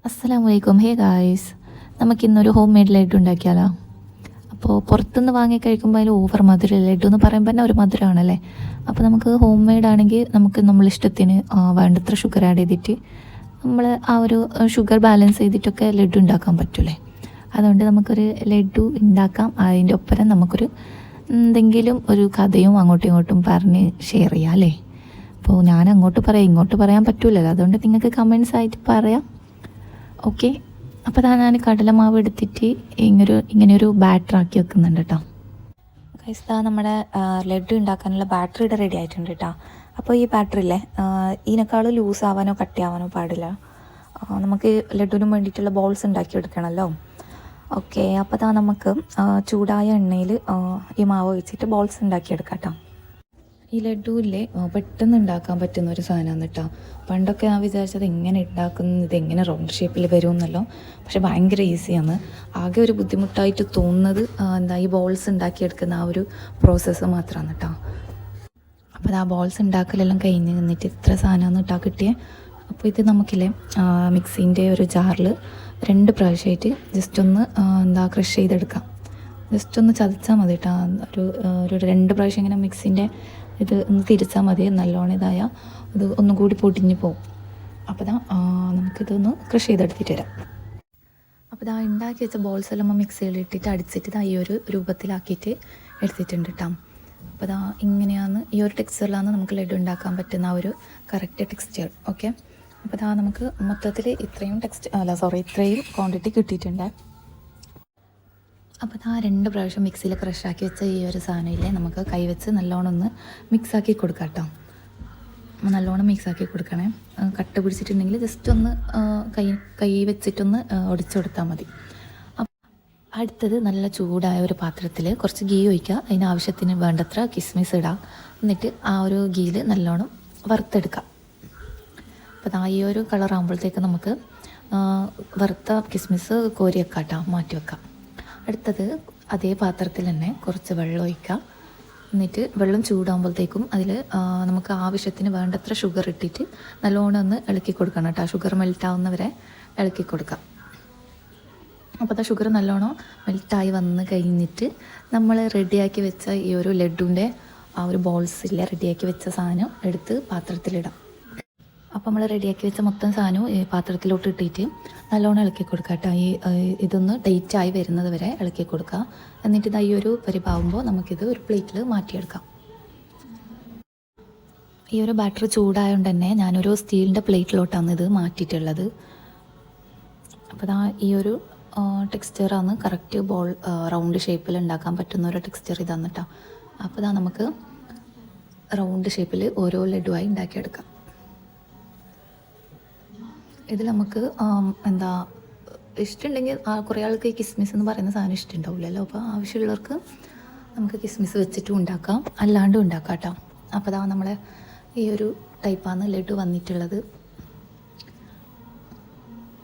അസ്സലാമലൈക്കും. Hey guys, നമുക്കിന്നൊരു home made laddu ഉണ്ടാക്കിയാലോ? അപ്പോൾ പുറത്തുനിന്ന് വാങ്ങി കഴിക്കുമ്പോൾ അതിൽ ഓവർ മധുരം, ലഡ്ഡു എന്ന് പറയുമ്പോൾ തന്നെ ഒരു മധുരമാണല്ലേ. അപ്പോൾ നമുക്ക് ഹോം മെയ്ഡ് ആണെങ്കിൽ നമുക്ക് നമ്മളിഷ്ടത്തിന് വേണ്ടത്ര ഷുഗർ ആഡ് ചെയ്തിട്ട് നമ്മൾ ആ ഒരു ഷുഗർ ബാലൻസ് ചെയ്തിട്ടൊക്കെ ലഡ്ഡു ഉണ്ടാക്കാൻ പറ്റൂലേ. അതുകൊണ്ട് നമുക്കൊരു ലഡ്ഡു ഉണ്ടാക്കാം. അതിൻ്റെ ഒപ്പരം നമുക്കൊരു എന്തെങ്കിലും ഒരു കഥയും അങ്ങോട്ടും ഇങ്ങോട്ടും പറഞ്ഞ് ഷെയർ ചെയ്യാം അല്ലേ. അപ്പോൾ ഞാൻ അങ്ങോട്ട് പറയാം, ഇങ്ങോട്ട് പറയാൻ പറ്റൂലല്ലോ. അതുകൊണ്ട് നിങ്ങൾക്ക് കമൻസ് ആയിട്ട് പറയാം. ഓക്കെ, അപ്പോൾ ഞാൻ കടലമാവ് എടുത്തിട്ട് ഇങ്ങനെയൊരു ബാറ്റർ ആക്കി വെക്കുന്നുണ്ട് കേട്ടോ. ഗൈസ്, നമ്മുടെ ലഡ്ഡു ഉണ്ടാക്കാനുള്ള ബാറ്റർ ഇവിടെ റെഡി ആയിട്ടുണ്ട് കേട്ടോ. അപ്പോൾ ഈ ബാറ്ററില്ലേ, ഇതിനേക്കാളും ലൂസ് ആവാനോ കട്ടിയാവാനോ പാടില്ല. നമുക്ക് ലഡ്ഡുവിന് വേണ്ടിയിട്ടുള്ള ബോൾസ് ഉണ്ടാക്കിയെടുക്കണമല്ലോ. ഓക്കെ, അപ്പോൾ നമുക്ക് ചൂടായ എണ്ണയിൽ ഈ മാവ് ഒഴിച്ചിട്ട് ബോൾസ് ഉണ്ടാക്കിയെടുക്കാം കേട്ടോ. ഈ ലഡ്ഡുവില്ലേ പെട്ടെന്ന് ഉണ്ടാക്കാൻ പറ്റുന്ന ഒരു സാധനമാണ് കേട്ടോ. പണ്ടൊക്കെ ഞാൻ വിചാരിച്ചത് എങ്ങനെ ഉണ്ടാക്കുന്നത്, ഇതെങ്ങനെ റൗണ്ട് ഷേപ്പിൽ വരുമെന്നല്ലോ. പക്ഷെ ഭയങ്കര ഈസിയാണ്. ആകെ ഒരു ബുദ്ധിമുട്ടായിട്ട് തോന്നുന്നത് ഈ ബോൾസ് ഉണ്ടാക്കിയെടുക്കുന്ന ആ ഒരു പ്രോസസ്സ് മാത്രമാണ് കേട്ടോ. അപ്പോൾ ആ ബോൾസ് ഉണ്ടാക്കലെല്ലാം കഴിഞ്ഞ് നിന്നിട്ട് ഇത്ര സാധനമാണ് കേട്ടോ കിട്ടിയത്. അപ്പോൾ ഇത് നമുക്കില്ലേ മിക്സീൻ്റെ ഒരു ജാറിൽ 2 പ്രാവശ്യമായിട്ട് ജസ്റ്റ് ഒന്ന് ക്രഷ് ചെയ്തെടുക്കാം. ജസ്റ്റ് ഒന്ന് ചതച്ചാൽ മതി കേട്ടോ. ഒരു 2 പ്രാവശ്യം ഇങ്ങനെ മിക്സിൻ്റെ ഇത് ഒന്ന് തിരിച്ചാൽ മതി. നല്ലോണം ഇതായാൽ ഇത് ഒന്നും കൂടി പൊടിഞ്ഞ് പോകും. അപ്പോൾ നമുക്കിതൊന്ന് ക്രഷ് ചെയ്തെടുത്തിട്ട് വരാം. അപ്പോൾ ഉണ്ടാക്കി വെച്ച ബോൾസ് എല്ലാം മിക്സിയിൽ ഇട്ടിട്ട് അടിച്ചിട്ട് ഈ ഒരു രൂപത്തിലാക്കിയിട്ട് എടുത്തിട്ടുണ്ട് കേട്ടോ. അപ്പോൾ ഇങ്ങനെയാണ്, ഈ ഒരു ടെക്സ്ചറിലാണ് നമുക്ക് ലഡ്ഡു ഉണ്ടാക്കാൻ പറ്റുന്ന ആ ഒരു കറക്റ്റ് ടെക്സ്ചർ. ഓക്കെ, അപ്പോൾ നമുക്ക് മൊത്തത്തിൽ ഇത്രയും ഇത്രയും ക്വാണ്ടിറ്റി കിട്ടിയിട്ടുണ്ട്. അപ്പോൾ 2 പ്രാവശ്യം മിക്സിയിൽ ക്രഷാക്കി വെച്ച ഈ ഒരു സാധനമില്ലേ നമുക്ക് കൈവച്ച് നല്ലോണം ഒന്ന് മിക്സാക്കി കൊടുക്കാം കേട്ടോ. നല്ലോണം മിക്സാക്കി കൊടുക്കണേ. കട്ട പിടിച്ചിട്ടുണ്ടെങ്കിൽ ജസ്റ്റ് ഒന്ന് കൈ വെച്ചിട്ടൊന്ന് ഒടിച്ചു കൊടുത്താൽ മതി. അടുത്തത് നല്ല ചൂടായ ഒരു പാത്രത്തിൽ കുറച്ച് ഗീ ഒഴിക്കുക. അതിനാവശ്യത്തിന് വേണ്ടത്ര കിസ്മിസ് ഇടാം. എന്നിട്ട് ആ ഒരു ഗീയിൽ നല്ലോണം വറുത്തെടുക്കാം. അപ്പോൾ ഈ ഒരു കളറാകുമ്പോഴത്തേക്ക് നമുക്ക് വറുത്ത കിസ്മിസ് കോരി വെക്കാം കേട്ടോ, മാറ്റി വെക്കാം. അടുത്തത് അതേ പാത്രത്തിൽ തന്നെ കുറച്ച് വെള്ളം ഒഴിക്കാം. എന്നിട്ട് വെള്ളം ചൂടാകുമ്പോഴത്തേക്കും അതിൽ നമുക്ക് ആവശ്യത്തിന് വേണ്ടത്ര ഷുഗർ ഇട്ടിട്ട് നല്ലോണം ഒന്ന് ഇളക്കി കൊടുക്കണം കേട്ടോ. ഷുഗർ മെൽറ്റാവുന്നവരെ ഇളക്കി കൊടുക്കാം. അപ്പോൾ ഷുഗർ നല്ലോണം മെൽറ്റായി വന്ന് കഴിഞ്ഞിട്ട് നമ്മൾ റെഡിയാക്കി വെച്ച ഈ ഒരു ലഡ്ഡുവിൻ്റെ ആ ഒരു ബോൾസില്ല റെഡിയാക്കി വെച്ച സാധനം എടുത്ത് പാത്രത്തിലിടാം. അപ്പോൾ നമ്മൾ റെഡിയാക്കി വെച്ച മൊത്തം സാധനവും ഈ പാത്രത്തിലോട്ട് ഇട്ടിട്ട് നല്ലോണം ഇളക്കി കൊടുക്കുക കേട്ടോ. ഇതൊന്ന് ടൈറ്റായി വരുന്നത് വരെ ഇളക്കി കൊടുക്കുക. എന്നിട്ട് ഈ ഒരു പരിവാകുമ്പോൾ നമുക്കിത് ഒരു പ്ലേറ്റിൽ മാറ്റിയെടുക്കാം. ഈ ഒരു ബാറ്റർ ചൂടായതുകൊണ്ട് തന്നെ ഞാനൊരു സ്റ്റീലിൻ്റെ പ്ലേറ്റിലോട്ടാണ് ഇത് മാറ്റിയിട്ടുള്ളത്. അപ്പോൾ ഈ ഒരു ടെക്സ്ചറാണ് കറക്റ്റ് ബോൾ റൗണ്ട് ഷേപ്പിൽ ഉണ്ടാക്കാൻ പറ്റുന്ന ഒരു ടെക്സ്ചർ ഇതാണ് കേട്ടോ. അപ്പോൾ നമുക്ക് റൗണ്ട് ഷേപ്പിൽ ഓരോ ലഡുവായി ഉണ്ടാക്കിയെടുക്കാം. ഇതിൽ നമുക്ക് ഇഷ്ടമുണ്ടെങ്കിൽ കുറേ ആൾക്ക് ഈ കിസ്മിസ് എന്ന് പറയുന്ന സാധനം ഇഷ്ടമുണ്ടാവില്ലല്ലോ. അപ്പോൾ ആവശ്യമുള്ളവർക്ക് നമുക്ക് കിസ്മിസ് വെച്ചിട്ടും ഉണ്ടാക്കാം, അല്ലാണ്ടും ഉണ്ടാക്കാം കേട്ടോ. അപ്പോൾ നമ്മളെ ഈ ഒരു ടൈപ്പാണ് ലഡു വന്നിട്ടുള്ളത്.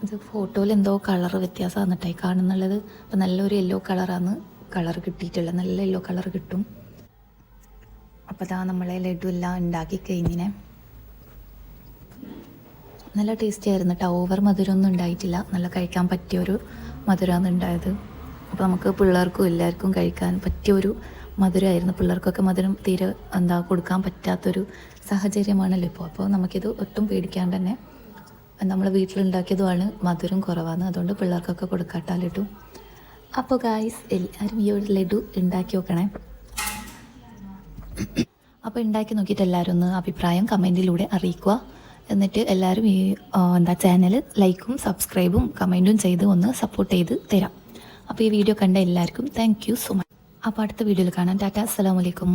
ഇത് ഫോട്ടോയിൽ എന്തോ കളർ വ്യത്യാസമാണ് കേട്ടോ കാണുന്നുള്ളത്. അപ്പോൾ നല്ലൊരു യെല്ലോ കളർ കിട്ടിയിട്ടുള്ളത്, നല്ല യെല്ലോ കളർ കിട്ടും. അപ്പോൾ നമ്മളെ ലഡു എല്ലാം ഉണ്ടാക്കി കഴിഞ്ഞിനെ നല്ല ടേസ്റ്റി ആയിരുന്നു കേട്ടോ. ഓവർ മധുരമൊന്നും ഉണ്ടായിട്ടില്ല. നല്ല കഴിക്കാൻ പറ്റിയൊരു മധുരമാണ് ഉണ്ടായത്. അപ്പോൾ നമുക്ക് പിള്ളേർക്കും എല്ലാവർക്കും കഴിക്കാൻ പറ്റിയൊരു മധുരമായിരുന്നു. പിള്ളേർക്കൊക്കെ മധുരം തീരെ കൊടുക്കാൻ പറ്റാത്തൊരു സാഹചര്യമാണല്ലോ ഇപ്പോൾ. അപ്പോൾ നമുക്കിത് ഒട്ടും പേടിക്കാണ്ട് തന്നെ നമ്മൾ വീട്ടിലുണ്ടാക്കിയതുമാണ്, മധുരം കുറവാണ്. അതുകൊണ്ട് പിള്ളേർക്കൊക്കെ കൊടുക്കാട്ടോ ലഡു. അപ്പോൾ ഗായ്സ്, എല്ലാവരും ഈ ഒരു ലഡു ഉണ്ടാക്കി നോക്കണേ. അപ്പോൾ ഉണ്ടാക്കി നോക്കിയിട്ട് എല്ലാവരും ഒന്ന് അഭിപ്രായം കമൻറ്റിലൂടെ അറിയിക്കുക. എന്നിട്ട് എല്ലാവരും ഈ ചാനൽ ലൈക്കും സബ്സ്ക്രൈബും കമൻറ്റും ചെയ്ത് ഒന്ന് സപ്പോർട്ട് ചെയ്ത് തരാം. അപ്പോൾ ഈ വീഡിയോ കണ്ട എല്ലാവർക്കും താങ്ക് യു സോ മച്ച്. അപ്പോൾ അടുത്ത വീഡിയോയിൽ കാണാം. ടാറ്റ, അസ്സലാമു അലൈക്കും.